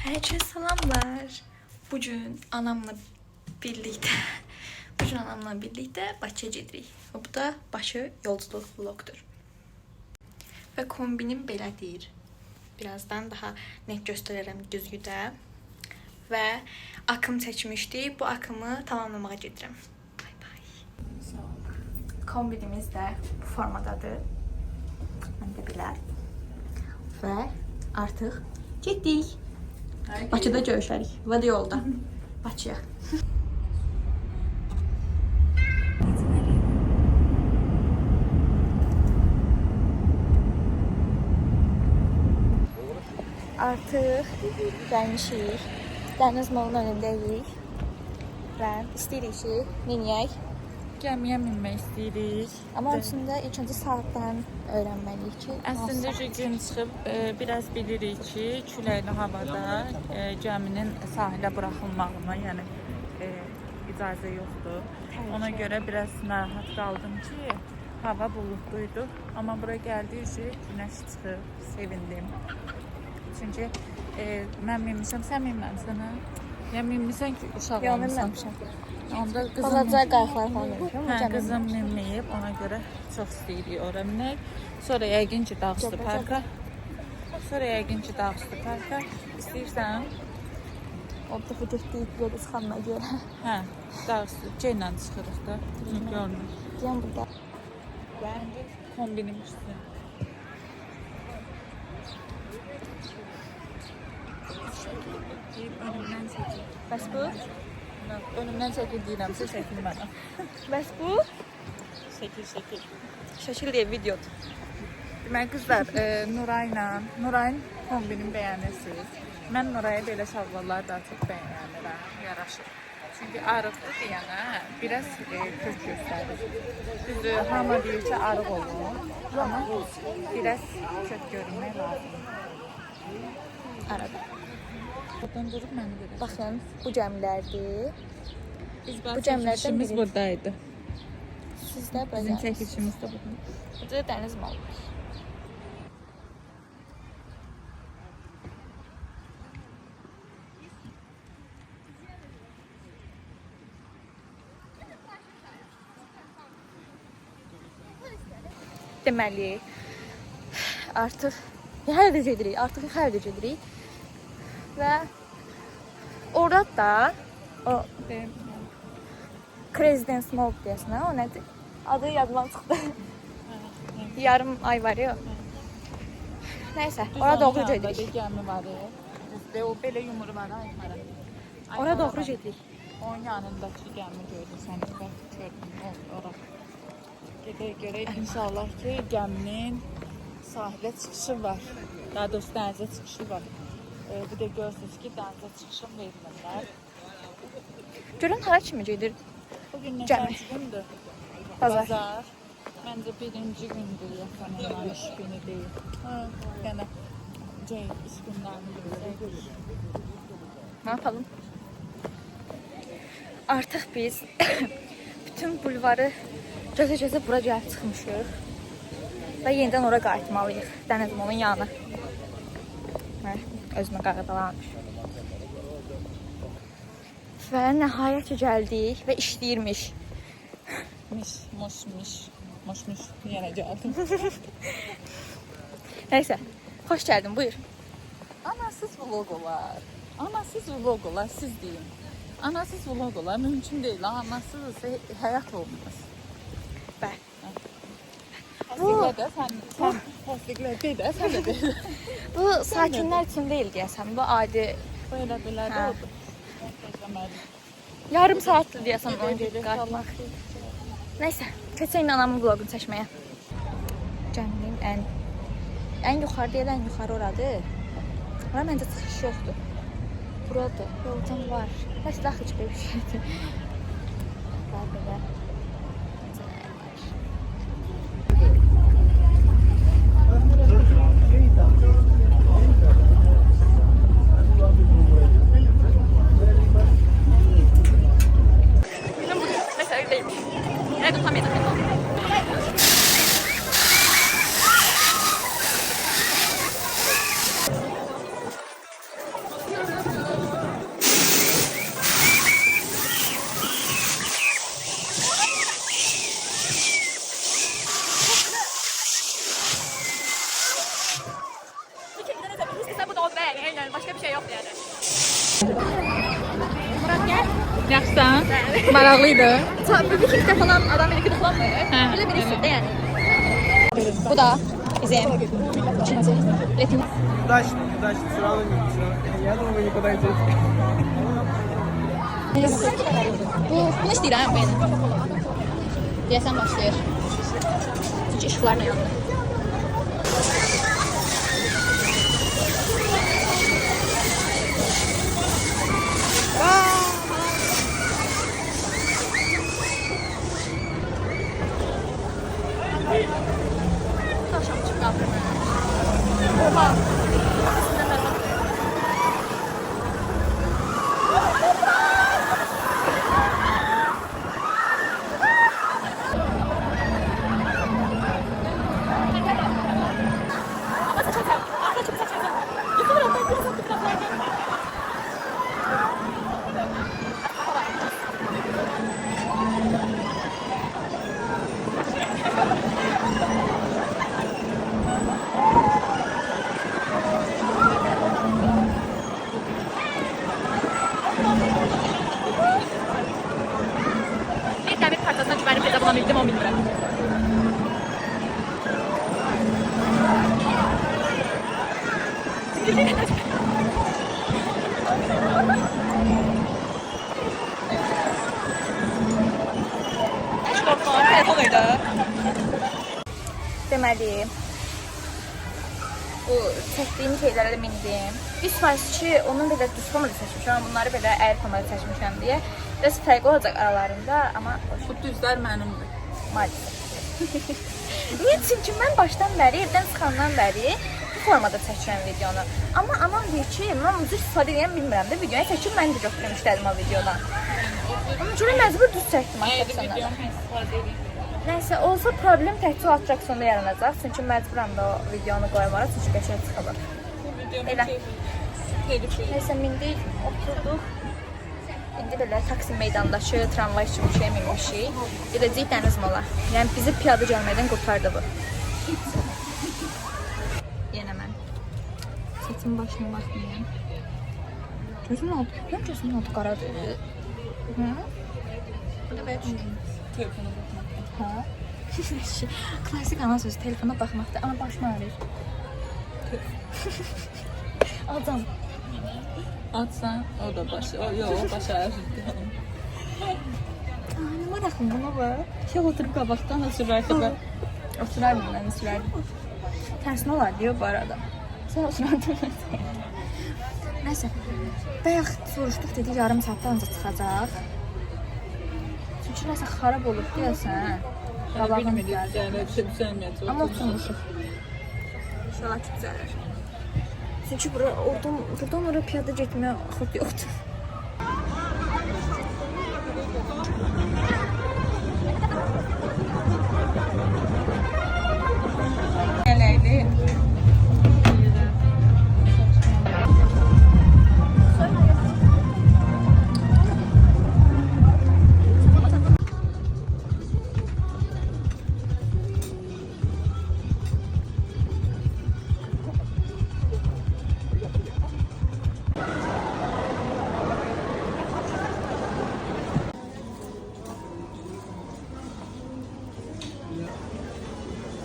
Herkese selamlar. Bugün anamla birlikte Bakıya gedirik. Bu da Bakı yolculuk vlogdur. Ve kombinim belədir. Birazdan daha net göstərərəm güzgüdə. Və akım çəkmişdik. Bu akımı tamamlamağa gedirəm. Bay bay. Kombinimiz də bu formadadır. Mən də bilər. Və artıq getdik. Bakıda görüşərik. Və yolda. Bakıya. Artıq gəlmişik. Dəniz molunun önündəyik. Və istəyirik ki, miniyək. Gəmiyə minmək istəyirik. Amma içində ilk öncə saatdan öyrənməliyik ki, Əslində şu gün çıxıb biraz bilirik ki, küləkli havada gəminin sahilə buraxılmağına, yəni icazə yoxdur. Ona görə biraz narahat qaldım ki, hava bulutluydu. Amma bura gəldikcə günəş çıxıb, sevindim. Çünki mən minmişəm, sən minməmsən, hə? Yəni minmişsən ki, uşaq olmuşsan. Onda balaca qayıqlar falan olmuşam. Hə, qızım minməyib, ona görə çox istəyirik ora minək. Sonra yəqin ki, Dağüstü parka. İstəyirsən? Orada getdik, yolu çıxanına görə. Hə, Dağüstü. Ceylə çıxırıq da. Görünür. Deyəm burada. Bəncə kombinim üstü. Önümdən çəkil. Bəs bu? Önümdən çəkil deyirəmsə çəkilmərəm. Bəs bu? Şəkil. Şəkil deyə videodur. Demək qızlar, Nurayın kombinin bəyənirsiniz. Mən Nuraya belə şalvarlar daha çox bəyənirəm, yaraşır. Çünki arıqdır deyənə biraz kök göstərir. Düzdür, hamı deyir ki, arıq olur. Amma biraz kök görünmək lazımdır. Arada. Buradan durub məni görəcək. Baxın, bu gəmilərdir. Bu gəmilərdən biri. buradaydı. Sizdə Bizim bəzən. çəkilişimiz də burada. Burada da dəniz malı var. Deməli, artıq hələ də gedirik. Və orada da o Crazy Smoke deyəsən, o nədir? Adı yadımdan çıxdı. Yarım ay var ya. Nəysə, oraya doğru gedirik. Gəmi var. Düzdür, o belə yumru var ayxara. Oraya doğru gedirik. Onun yanındakı gəmi görürsən, bax gördün ora. Gedək görək inşallah ki, gəminin sahilə çıxışı var. Daha doğrusu dənizə çıxışı var. Bir də görürsünüz ki, dənizə çıxışın verilirlər. Görün hara kimi gedir? Bugün Gəmi. neçənci gündür? Bazar. Məncə birinci gündür, yaxın iş günü deyil. Yəni, iş günlərini biləcək. Ne yapalım? Artıq biz bütün bulvarı gözə bura gəlib çıxmışıq. Və yenidən ora qayıtmalıyıq. Dəniz molunun yanına. Mən özümə qağdalanmış. Və nəhayət ki gəldik və işləyirmiş. Moşmuş yenə gəldim. Nəysə, xoş gəldin, buyur. Anasız vlog olar, siz deyin. Anasız vlog olar, mümkün deyil. Anasız həyat olmaz. Bəli. Təsdiqlə də, sən də de. Bu sakinlər üçün deyil deyəsən, bu adi Belə Hə. oldu. yarım saatdır deyəsən onu gedib qayıtmaq. Nəysə, keçək anamın vloqunu çəkməyə. Gəminin ən yuxarı deyil, ən yuxarı oradır. Ora məncə çıxış yoxdur. Buradır, yolcan var. Nəsə daxil heç bir şeydir. Var belə. Mesela öyleymiş. Evet, tam yedim. Yəni başqa bir şey yoxdur yəni. Murat gəl. Yaxşısan? Maraqlıydı. Bir iki falan adam beni gıdıklanmıyor. Böyle birisi de yani. Bu da bizim ikinci letin. Удачно, сразу не Я думаю, никуда не идет. Bunu istəyirəm benim. Deyəsən başlayır. Çünki ışıqlarla yandı. Taşam çıxıb qalxır mənə. Oha! Bir dəmir parçasına güvənib də buna bildim, o bilmirəm. Heç qorxma, telefon idi. Deməli, bu çəkdiyim şeylərə də mindim. Bir sifarişçi onun belə düz kamera seçmişəm, bunları belə əyri kamera seçmişəm deyə. Biraz fərqli olacaq aralarında, amma Bu düzlər mənimdir. maalesef. Niyə? Çünki mən başdan bəri, evdən çıxandan bəri bu formada çəkirəm videonu. Amma anam deyir ki, mən düz istifadə edən bilmirəm də videoya çəkib mən də götürüm işlədim o videodan. Ona görə məcbur düz çəkdim atraksiyonda. Nəysə, olsa problem təkcə atraksiyonda yaranacaq. Çünki məcburam da o videonu qoymağa, çünki qəşəng çıxılır. Elə. Nəysə, mindik, oturduq. İndi belə Taksim meydandakı tramvay kimi bir şey minmişik. Gedəcəyik dəniz mola. Yəni bizi piyada gəlməkdən qurtardı bu. Yenə mən. Saçımın başına baxmayayım. Gözümün altı, mən gözümün altı qaradır. Hı? Bu da belə düşünürüm. Telefona baxmaq. Ha? Klasik ana sözü telefona baxmaqda, amma başım ağrır. Alacam. Atsan, o da başı, o başı ağrıdı. Ne maraqlı buna bak. Şey oturup qabaqdan da sürərdi bə. Oturardım ben sürərdim. Tərsine olar diyor bu arada. Sen oturardın ben. Neyse. Bayaq soruşduq dedi yarım saatdə ancaq çıxacaq. Çünki nəsə xarab olub deyəsən. Qabağım gəldi. Düzəlməyəcək. Amma oturmuşuq. İnşallah ki düzəlir. Çünki buradan oraya piyada getməyə xod yoxdur. Gələydi.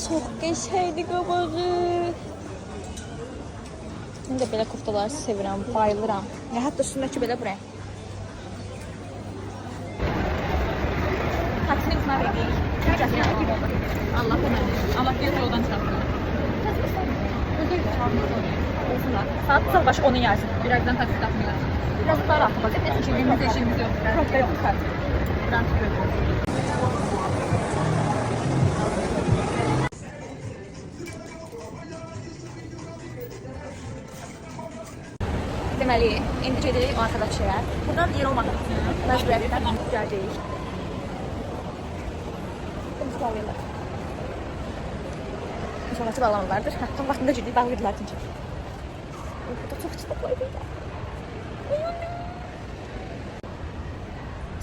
Çox qəşəngdir qabağı. Mən də belə koftaları sevirəm, bayılıram. Ya hətta üstündəki belə buraya. Taksini bizimə verdik. Allah bilir. Allah bilir yoldan çıxartır. Saat çox başı onun yazır. Birazdan taksi tapmıyor. Biraz daha rahat olacaq. Çünkü bizim işimiz yok. Problem yoxdur. Buradan çıkıyoruz. Deməli, indi gedirik o arkadaş şeyə. Buradan yer olmadı. Məcburiyyətdən gəldik. Bunu tutarlayırlar. İnşallah ki bağlamırlardır. Tam vaxtında girdik, bağlayırlar çünki. Burada çox çiftlik var burada.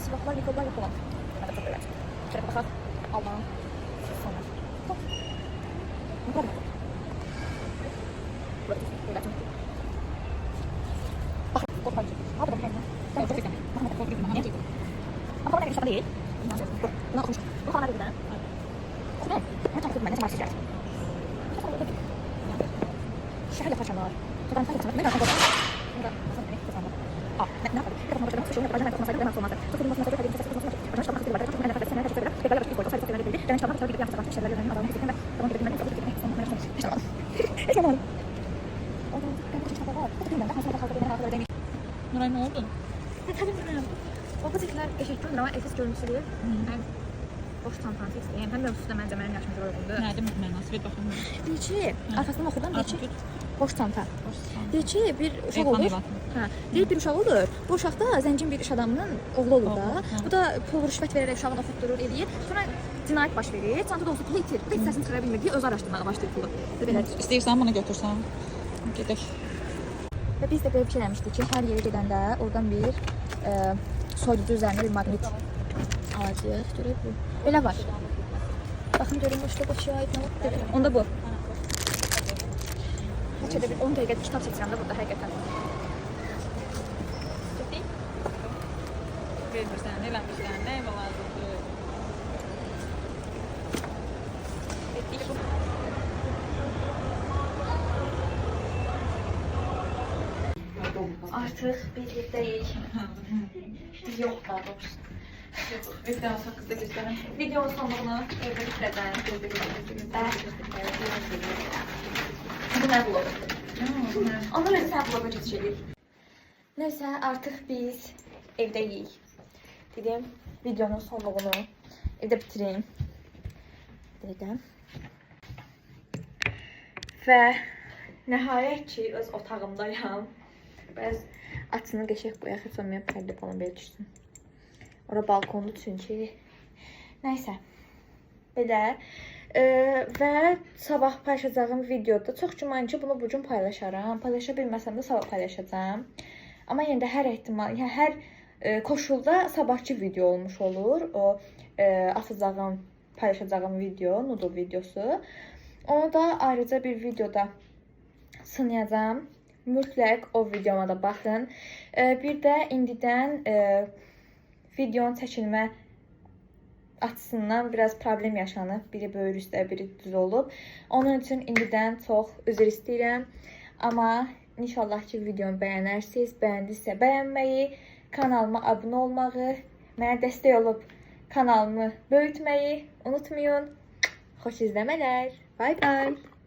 Sivaklar, Nikollar yok olan. Hadi çok öyle. Şöyle bakalım. Allah'ım. Sonra. Ne kadar? Burada. Burada. Korkak. Abi ben kendim. Ben çok istemem. Bakın korkak istemem. Ne çektim? Ama bana göre değil. Bunu okumuştum. Bu kanal dediler. Okudum. Ne çaktım ben? Ne çamarsız geldim. Şehir yapaşanlar. Buradan sen yapacağım. Ne kadar korkak. Burada. Ne yapalım? Ne yapalım? Ne yapalım? Ne yapalım? Ne yapalım? Çok iyi masada kadar çok masada. Başka çok haklı var. Çok merak ettim. Çok severim. Tekrar bir koydu. Sadece tekrar bir. Ben çabuk tabii ki yapacağım. Şeyler yazıyorum. Adamı getirdim ben. Tamam dedim ben. Çok iyi. Son merak ettim. İşte tamam. İşte tamam. Oradan ben çok çabuk var. Çok iyi. Ben hasada kaldı. Ben haklı dedim. Nuray ne oldu? Tanımıyorum. O bu tipler eşittir ama esas görüntüsü değil. Ben boş çantanı istəyəm. Həm də üstündə məncə mənim yaşımca uyğundur. Nədir mənası? Ver baxım. Deyir ki, arxasından oxudan deyir ki, boş çanta. Boş çanta. Deyir ki, bir uşaq Elxan olur. Evatın. Hə, deyir bir uşaq olur. Bu uşaq da zəncin bir iş adamının oğlu olur da. Bu da pul rüşvət verərək uşağını oxutdurur, eləyir. Sonra cinayət baş verir. Çantada olsa pulu itir. Heç səsini çıxara bilmir deyə öz araşdırmağa başlayır pulu. Belədir. İstəyirsən bunu götürsən. Gedək. Və biz də belə bir şey eləmişdik ki, hər yerə gedəndə oradan bir soyuducu üzərində bir maqnit alacağıq. Görək bu. Belə var. Baxın görün başda başa aid nə var? Onda bu. Neçədə bir 10 dəqiqə kitab seçirəm də burada həqiqətən. Vermirsən, eləmişsən, nə evə lazımdır? Artıq birlikdəyik. Yox, daha doğrusu. Evdən sakızda göstərəm. Videonun sonluğunu evdə bitirəcəm. Bu nə vlog? Onlar özü sən vloga keçəcək. Neysə, artıq biz evdəyik. Dedim, videonun sonluğunu evdə bitireyim. Dedim. Və nəhayət ki, öz otağımdayam. Bəs açını qəşəng qoyaq, heç olmayan pərdə falan belə düşsün. Ora balkonlu çünki. Nəysə. Belə. Və sabah paylaşacağım videoda çox güman ki, bunu bugün paylaşaram. Paylaşa bilməsəm də sabah paylaşacağım. Amma yenə də hər ehtimal, yəni hər koşulda sabahki video olmuş olur. O atacağım, paylaşacağım video, noodle videosu. Onu da ayrıca bir videoda sınayacağım. Mütləq o videoma da baxın. Bir də indidən videonun çəkilmə açısından biraz problem yaşanıb. Biri böyür üstə, biri düz olub. Onun üçün indidən çox üzr istəyirəm. Amma inşallah ki, videomu bəyənərsiniz. Bəyəndinizsə bəyənməyi, kanalıma abunə olmağı, mənə dəstək olub kanalımı böyütməyi unutmayın. Xoş izləmələr. Bye bye.